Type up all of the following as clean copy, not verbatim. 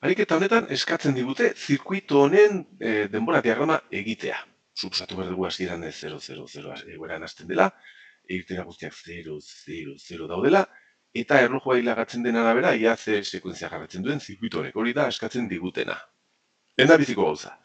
Ariketa honetan eskatzen digute zirkuito honen denbora diagrama egitea. Suposatu behar dugu hasieran 0,00 egoeran hasten dela, irtera guztiak 0,00 daudela, eta erlojua hilagatzen den arabera, ia ze sekuentzia jarratzen duen zirkuito honek. Hori da eskatzen digutena. Lehendabiziko gauza.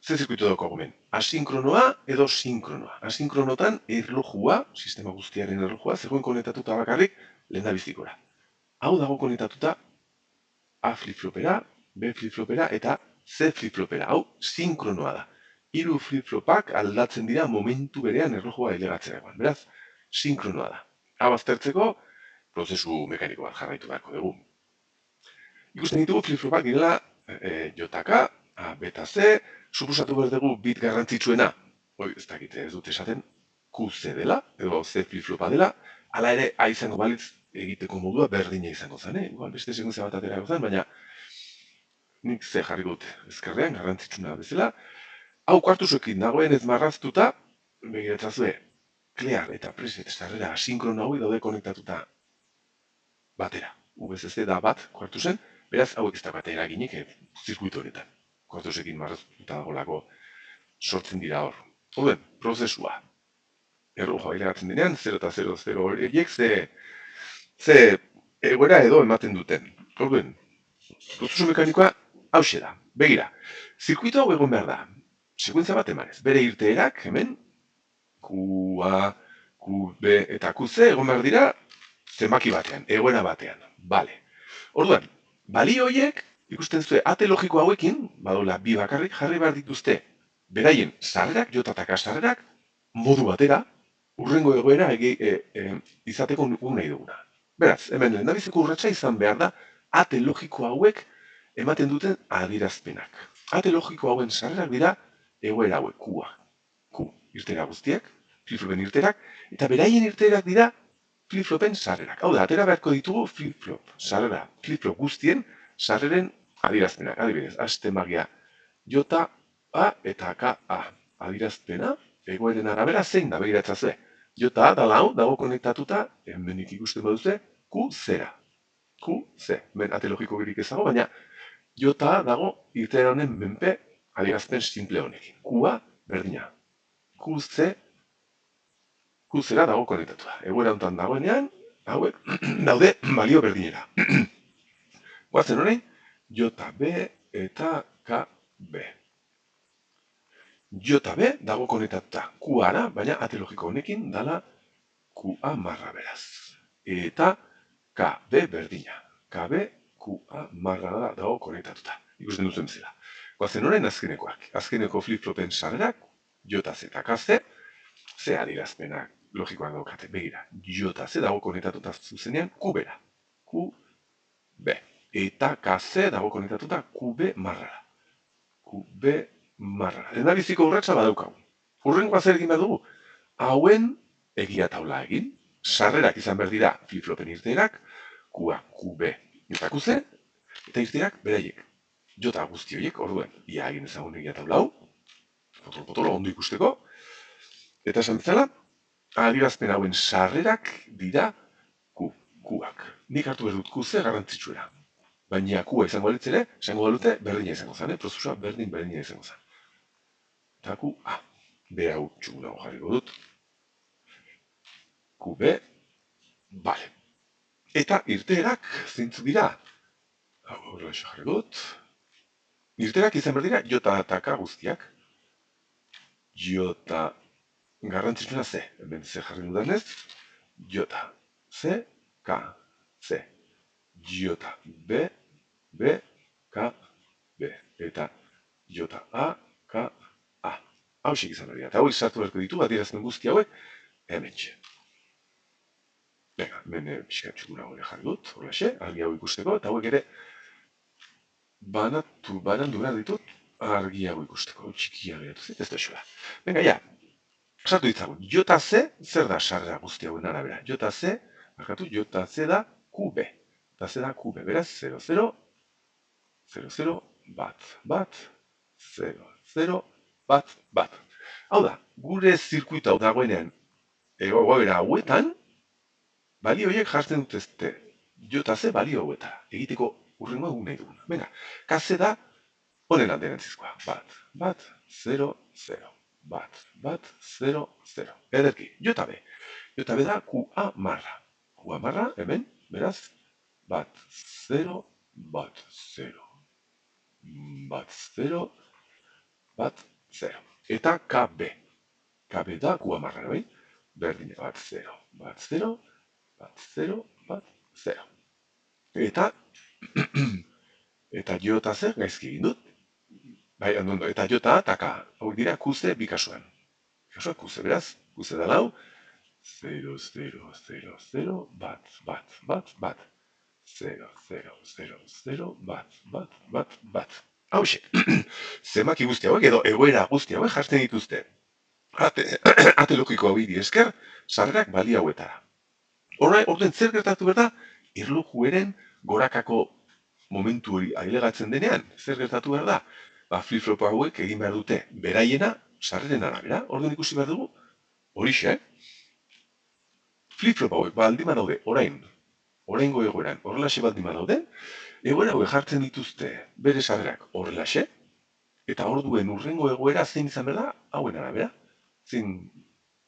Ze zirkuito daukagu hemen? Asinkronoa edo sinkronoa. Asinkronotan erlojua, sistema guztiaren erlojua, zegoen konektatuta bakarrik lehendabizikora. Hau dago konektatuta A flip-flopera, B flip-flopera eta C flip-flopera. Hau sinkronoa da. Hiru flip-flopak aldatzen dira momentu berean erlojua elegatzerakoan. Beraz, sinkronoa da. Hau aztertzeko, prozesu mekaniko bat jarraitu beharko dugu. Ikusten ditugu flip-flopak direla JK, A, B eta C, suposatu behar dugu bit garrantzitsuena, ez dakit ez dut esaten, QC dela, edo C flip-flopa dela, hala ere A izango balitz egiteko modua berdina izango zen, igual beste sekuntzia bat atera zen, baina nik C jarri dut ezkerrean, garrantzitsuna bezala. Hau kuartusokin dagoen ez marraztuta, begiratzazue, Clear eta preset sarrera asinkrono hau daude konektatuta batera. VCC da bat kuartusen, beraz hauek ez da bat eraginik zirkuito honetan. Kuartusekin marraztuta dagolako sortzen dira hor. Horren, prozesua. Erlojua hilagatzen denean, 0 eta 0,0 horiek ze egoera edo ematen duten. Horren, prozesu mekanikoa hauxe da. Begira, zirkuito hau egon behar da. Sekuentzia bat emanez. Bere irteerak, hemen, QA, QB eta QC egon behar dira zenbaki batean, egoera batean. Bale. Orduan, balio horiek, ikusten zuen, ate logiko hauekin, badola bi bakarrik jarri behar dituzte, beraien sarrerak, jota eta K sarrerak, modu batera, urrengo egoera izateko nahi duguna. Beraz, hemen lehendabiziko urratsa izan behar da, ate logiko hauek ematen duten adierazpenak. Ate logiko hauen sarrerak dira egoera hauek, Q, irtera guztiak, flip-flopen irterak, eta beraien irterak dira flip-flopen sarrerak. Hau da, atera beharko ditugu flip-flop, sarrera, flip-flop guztien sarreren adierazpenak. Adibidez, haste magia J, A eta K, A. Adierazpena, egoeren arabera zein da, begiratzazue. J, A dala hau, dago konektatuta, hemenik ikusten baduze, Q, zera. Q, Z. Ben, ate logiko girik ezago, baina J, A dago irtera honen menpe adierazpen simple honekin. Q, A, berdina. Q, Z, Q zera dago konektatua. Egoera honetan dagoenean, hauek daude balio berdinera. Guazen horrein, JB eta KB. JB dago konektatuta QA-ra, baina ate logiko honekin dala QA marra beraz. Eta KB berdina. KB, QA marra dago konektatuta. Ikusten duzen zela. Guazen horrein azkenekoak. Azkeneko flip-flopen sarrerak, JZ eta KZ, ze adierazpenak logikoak daukate, begira, JZ dago konektatuta zuzenean QB-ra, QB, eta KZ dago konektatuta QB marrara, QB marrara. Lehendabiziko urratsa badaukagu. Hurrengoa zer egin badugu, hauen egia taula egin, sarrerak izan behar dira flip-flopen irteerak, QA, QB eta QZ, eta irteerak beraiek. Jota guzti horiek, orduen, ia egin ezagun egia taula hau, potolo ondo ikusteko, eta esan bezala, adierazpen hauen sarrerak dira Q-ak. Nik hartu behar dut Q-ze garrantzitsuera. Baina Q-a izango balitzere, esango balute berdina izango zen, prozesua berdina izango zen. Eta Q-a. B hau txugunago jarriko dut. Q-B. Bale. Eta irteerak zeintzu dira. Hau horrela jarri dut. Irteerak izan behar dira J eta K guztiak. J garrantzitsuna C, hemen C jarri dudanez, J, C, K, C, J, B, B, K, B, eta J, A, K, A. Hausik izan behar dira, eta hau izartu beharko ditu, adierazpen guzti hauek, hemen txe. Venga, hemen pixkatxukuna hori jarri dut, horrexe, argi hau ikusteko, eta hauek ere banandu behar ditut, argi hau ikusteko, txikia geratu zit, ez da xola. Venga, ja. Sartu ditzagun, JC, zer da sarrera guzti hauen arabera? JC, markatu, JC da QB. JC da QB, beraz, 0, 0, 0, 0, bat, bat, 0, 0, bat, bat. Hau da, gure zirkuita hau dagoenean, egoera hauetan, balio horiek jartzen dut ezte, JC balio hauetara. Egiteko urrengoa guk nahi duguna. Venga, K da honen alderantzizkoa. Bat, 0, 0. Bat, 0, 0. Ederki, J B. J B da QA marra. QA marra, hemen, beraz, bat, 0, bat, 0. Bat, 0, bat, 0. Eta KB. KB da QA marra, bai? Berdine, bat, 0. Bat, 0, bat, 0, bat, 0. Eta J zer gaizki egin dut. Bai, ondo, eta J eta K. Hau dira QC bi kasuan. Kasua QC, beraz, QC da lau. 0, 0, 0, 0, bat, bat, bat, bat. 0, 0, 0, 0, bat. Hauxe, zenbaki guzti hauek edo egoera guzti hauek jartzen dituzte. Ate logiko hau bidi esker, sarrerak bali hauetara. Horren zer gertatu behar da, erlojueren gorakako momentu hori ailegatzen denean, zer gertatu behar da? Flip-flop hauek egin behar dute beraiena, sarreren arabera, orduan ikusi behar dugu, horixe, flip-flop hauek baldin badaude oraingo egoeran horrelaxe baldin badaude, egoera hauek jartzen dituzte bere sarrerak horrelaxe, eta orduen urrengo egoera zein izan behar da, hauen arabera, zein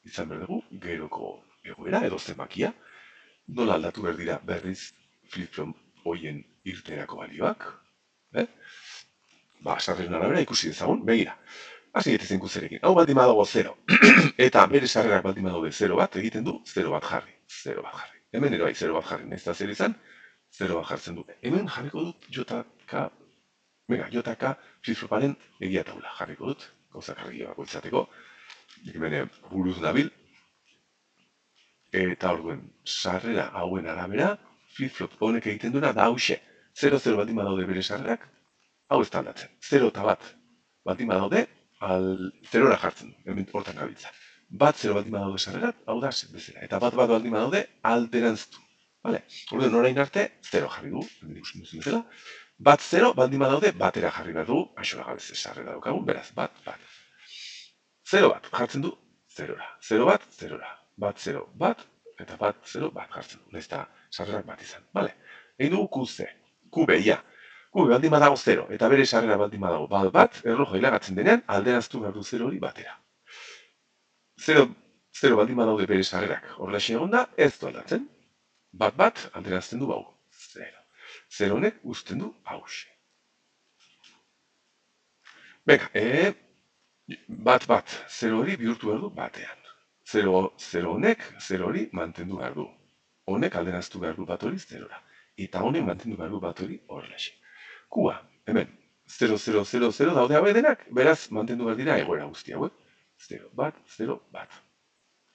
izan behar dugu, geroko egoera edo zenbakia, nola aldatu behar dira berriz flip-flop hoien irterako balioak, sarreren arabera ikusi dezagun, begira. Hasi gaitezen kuzerekin. Hau baldin badago 0. Eta bere sarrerak baldin badaude 0 bat, egiten du 0 bat jarri. 0 bat jarri. Hemen ere bai 0 bat jarri. Nahiz eta zer izan, 0 bat jartzen du. Hemen jarriko dut JK flip-floparen egia taula. Jarriko dut, gauzak argi bakoitzateko. Hemen buruz nabil. Eta orduen, sarrera hauen arabera, flip-flop honek egiten duena da hause. 0-0 baldin badaude bere sarrerak, hau ez da aldatzen. 0 eta bat baldin badaude, zerora jartzen du, hemen hortan gabiltza. Bat 0 baldin badaude sarrerak, hau da bezala. Eta bat baldin badaude, alderantztu. Orduan orain arte, 0 jarri du, hemen ikusten duzun bezala. Bat 0 baldin badaude, batera jarri behar du, aixola gabez sarrera daukagu, beraz, bat. 0 bat jartzen du, 0ra. 0 bat, 0ra. Bat 0, bat, eta bat 0, bat jartzen du. Nahiz eta sarrerak bat izan. Egin dugu QC. QB, ja. QB baldin badago 0, eta bere sarrera baldin badago bat, erlojoa hilagatzen denean, alderaztu behar du 0 hori batera. 0 baldin badaude bere sarrerak horrelaxe egon da, ez du aldatzen. Bat, alderazten du bau. 0. 0 honek uzten du hause. Beka, bat, 0 hori bihurtu behar du batean. 0 honek, 0 hori mantendu behar du. Honek alderaztu behar du bat hori 0ra. Eta honek mantendu behar du bat hori horrelaxe. Kua, hemen, 0, 0, 0, 0 daude hau denak, beraz mantendu behar dira egoera guzti hauek. 0, bat, 0, bat.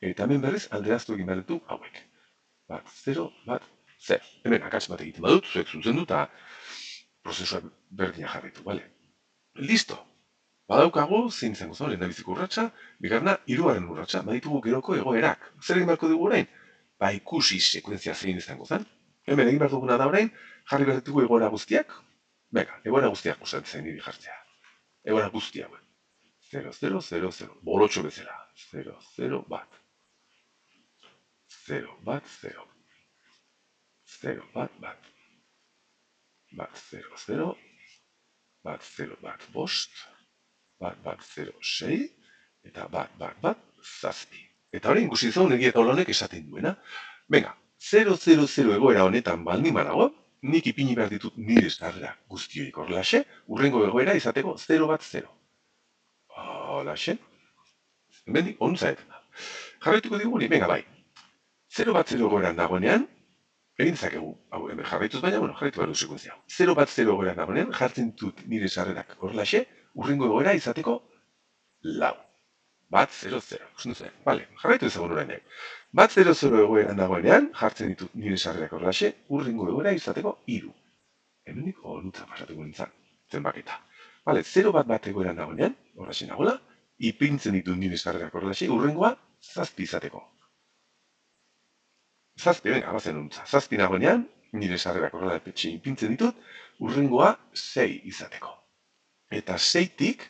Eta hemen berriz alderaztu egin behar ditu hauek. Bat, 0, bat, 0. Hemen akats bat egiten badut, zuek zuzen dut, eta prozesua berdina jarritu, bale? Listo! Badaukagu, zein izango zen, lehendabiziko urratsa, bigarna, hirugarren urratsa, baditugu geroko egoerak. Zer egin beharko dugu orain? Ikusi sekuentzia zein izango zen. Hemen egin behar duguna da orain, jarri behar ditugu egoera guztiak. Beka, egoera guztiak gustatzen niri jartzea. Egoera guztiak. 0, 0, 0, 0. Borotxo bezala. 0, 0, bat. 0, bat, 0. 0, bat, bat. Bat, 0, 0. Bat, 0, bat, bost. Bat, bat, 0, 6. Eta bat, bat, bat, zazpi. Eta hori ikusi zaun egia taula honek esaten duena. Venga, 0, 0, 0 egoera honetan baldin banago, nik ipini behar ditut nire sarrera guztioik horrelaxe, urrengo egoera izateko 0 bat 0. Horrelaxe. Bendik, onzaetan da. Jarraituko diguni, venga bai. 0 bat 0 egoeran dagoenean, egin zakegu, jarraituz baina, jarraitu behar du sekuentzia. 0 bat 0 egoeran dagoenean, jartzen ditut nire sarrerak horrelaxe, urrengo egoera izateko lau. Bat 0, 0. Bale, jarraitu ezagun orain nahi. Bat 0, 0 egoeran dagoenean, jartzen ditut nire sarrerak horrelaxe, urrengo egoera izateko 3. Hemenik onutza pasatuko nintzen, zenbaketa. Bale, 0 bat bat egoeran dagoenean, horrelaxe nagoela, ipintzen ditut nire sarrerak horrelaxe, urrengoa zazpi izateko. Zazpi, venga, bazen onutza. Zazpi nagoenean, nire sarrerak horrelaxe ipintzen ditut, urrengoa 6 izateko. Eta 6tik,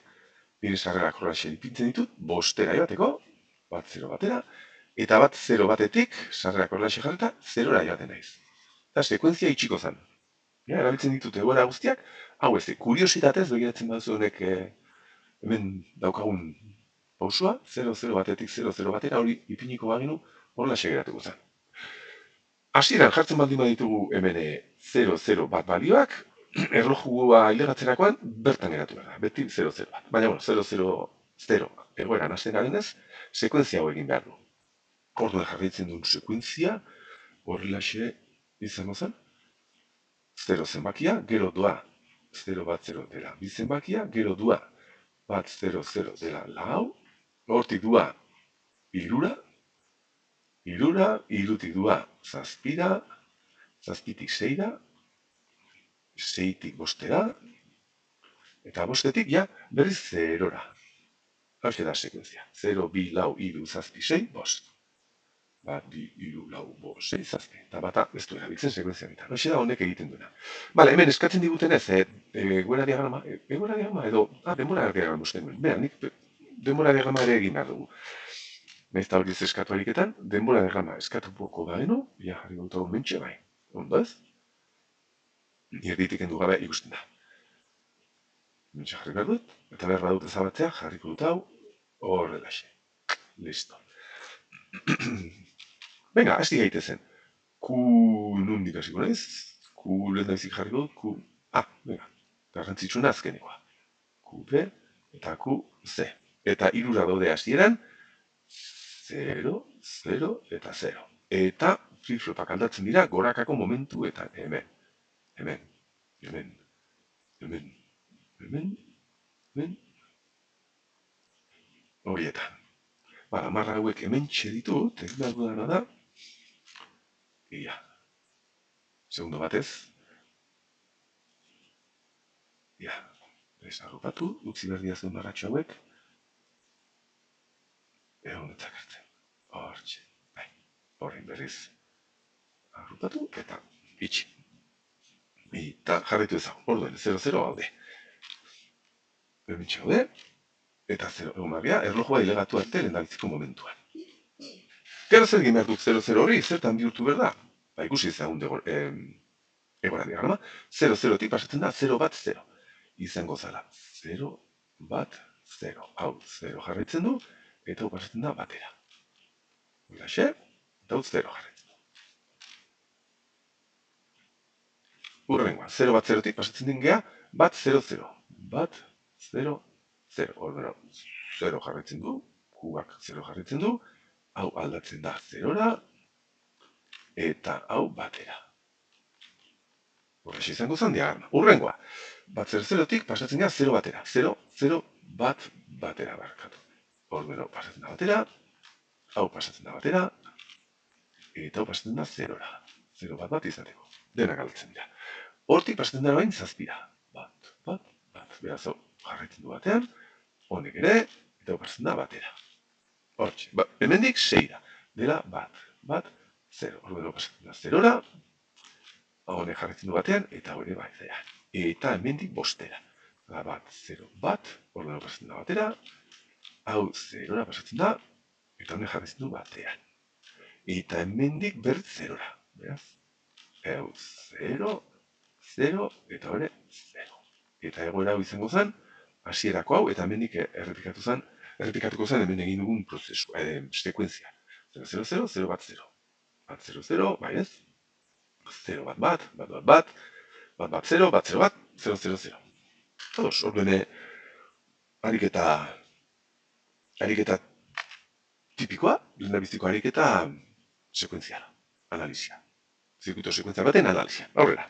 nire sarrerak horrelaxe ipintzen ditut, bostera joateko, bat 0 batera, eta bat 0 batetik, sarrerak horrelaxe jarreta, 0ra joaten naiz. Eta sekuentzia itxiko zen. Erabiltzen ditut egoera guztiak, hau ez, kuriositatez begiratzen baduzu honek hemen daukagun pausua, 0,0 batetik 0,0 batera, hori ipiniko baginu, horrela segeratuko zen. Hasieran jartzen baldin baditugu hemen 0,0 bat balioak, erlojua ailegatzerakoan bertan geratu behar da, beti 0,0 bat. Baina, 0,0 egoeran hasten garenez, sekuentzia hau egin behar du. Orduan jarraitzen duen sekuentzia, horrelaxe izango zen, 0 zenbakia, gero doa 0 bat 0 dela bi zenbakia, gero doa bat 0 0 dela lau, hortik doa irura, irutik doa zazpira, zazpitik seira, seitik bostera, eta bostetik ja berriz zerora. Hau da sekuentzia. 0, 2, lau, iru, zazpi, sei, bost. Bat, bi, iru, lau, bost, sei, zazpi. Eta bata ez du erabiltzen sekuentzia bitan. Hau da honek egiten duena. Bale, hemen eskatzen diguten ez, egoera diagrama edo, denbora diagrama usten duen. Bera, nik denbora diagrama ere egin behar dugu. Nahiz eta hori ez eskatu ariketan, denbora diagrama eskatu poko bagenu, ja jarri gauta mentxe bai. Ondo ez? Erditik endu gabe ikusten da. Mentxe jarri behar dut, eta behar badut ezabatzea, jarriko dut hau, horrelaxe. Listo. Venga, hasi gaitezen. Q nundik hasiko naiz? Q lehen daizik jarriko dut, Q... venga, garrantzitsuna azkenekoa. QB eta QC. Eta irura daude hasieran, 0, 0 eta 0. Eta flip-flopak aldatzen dira gorakako momentu eta hemen. Horietan. Bala, marra hauek hemen txeditut, egin behar dudana da. Ia. Segundo batez. Ia. Ez arropatu, utzi berdia zuen marratxo hauek. Honetzak hartzen. Hortxe. Bai. Horrein berriz. Arropatu eta itxi. Eta jarraitu ezagun. Orduen, 0-0 haude. Hemen txaude. Eta 0 egon barria, erlojua ilegatu arte lehendabitziko momentuan. Gero zer egin behar dut 0-0 hori, zertan bihurtu behar da? Ba, ikusi ezagun egoera diagrama. 0-0tik pasatzen da 0 bat 0. Izango zala 0 bat 0. Hau 0 jarraitzen du, eta hau pasatzen da batera. Horaxe, eta hau 0 jarraitzen du. Urrengoan, 0 bat 0tik pasatzen den geha, bat 0-0. Bat 0-0. Ordero, 0 jarraitzen du, Qak 0 jarraitzen du, hau aldatzen da 0ra, eta hau batera. Horrexe izango zen diagrama. Urrengoa, bat 0-0tik pasatzen da 0 batera. 0-0 bat batera barkatu. Ordero, pasatzen da batera, hau pasatzen da batera, eta hau pasatzen da 0ra. 0 bat bat izateko. Denak aldatzen dira. Hortik pasatzen da bain zazpira. Bat. Beraz, hau jarraitzen du batean, honek ere, eta hau pasatzen da batera. Hortxe, hemendik 6ra. Dela bat, 0. Ordero pasatzen da 0ra, honek jarraitzen du batean, eta hori batera. Eta hemendik bostera. Bat, 0, bat, ordero pasatzen da batera, hau 0ra pasatzen da, eta honek jarraitzen du batean. Eta hemendik berriz 0ra. Beraz, hau 0, 0, eta hori 0. Eta egoera hau izango zen, hasierako hau, eta hemendik errepikatuko zen hemen egin dugun prozesu, sekuentzia. 0, 0, 0, bat 0. Bat 0, 0, bai ez? 0, bat, 0, bat, 0, 0, 0. Todos, ordene, ariketa tipikoa, lehendabiziko ariketa sekuentziala, analizia. Zirkuito sekuentzial baten analizia. Aurrera.